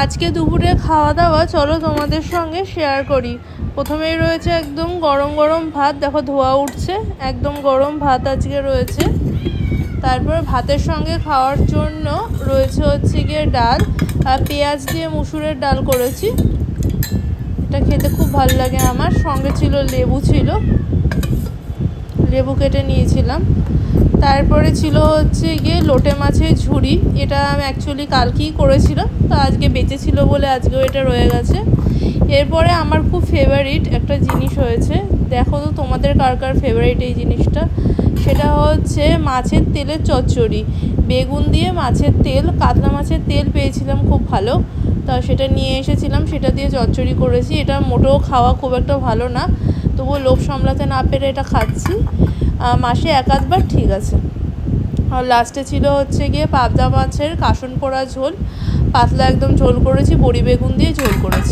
আজকে দুপুরে খাওয়া দাওয়া চলো তোমাদের সঙ্গে শেয়ার করি। প্রথমেই রয়েছে একদম গরম গরম ভাত, দেখো ধোয়া উঠছে, একদম গরম ভাত আজকে রয়েছে। তারপর ভাতের সঙ্গে খাওয়ার জন্য রয়েছে হচ্ছে গিয়ে ডাল, আর পেঁয়াজ দিয়ে মুসুরের ডাল করেছি, এটা খেতে খুব ভালো লাগে আমার। সঙ্গে ছিল লেবু, ছিল লেবু কেটে নিয়েছিলাম। তারপরে ছিল হচ্ছে গিয়ে লোটে মাছের ঝুড়ি, এটা আমি অ্যাকচুয়ালি কালকেই করেছিলাম, তো আজকে বেঁচে ছিল বলে আজকেও এটা রয়ে গেছে। এরপরে আমার খুব ফেভারিট একটা জিনিস হয়েছে, দেখো তো তোমাদের কার কার ফেভারিট এই জিনিসটা। সেটা হচ্ছে মাছের তেলের চচ্চড়ি, বেগুন দিয়ে মাছের তেল, কাতলা মাছের তেল পেয়েছিলাম খুব ভালো, তা সেটা নিয়ে এসেছিলাম, সেটা দিয়ে চচ্চড়ি করেছি। এটা মোটেও খাওয়া খুব একটা ভালো না, তবুও লোভ সামলাতে না পেরে এটা খাচ্ছি, মাসে এক আধবার ঠিক আছে। আর লাস্টে ছিল হচ্ছে গিয়ে পাবদা মাছের কাসন পোড়া ঝোল, পাতলা একদম ঝোল করেছি, বড়ি বেগুন দিয়ে ঝোল করেছি।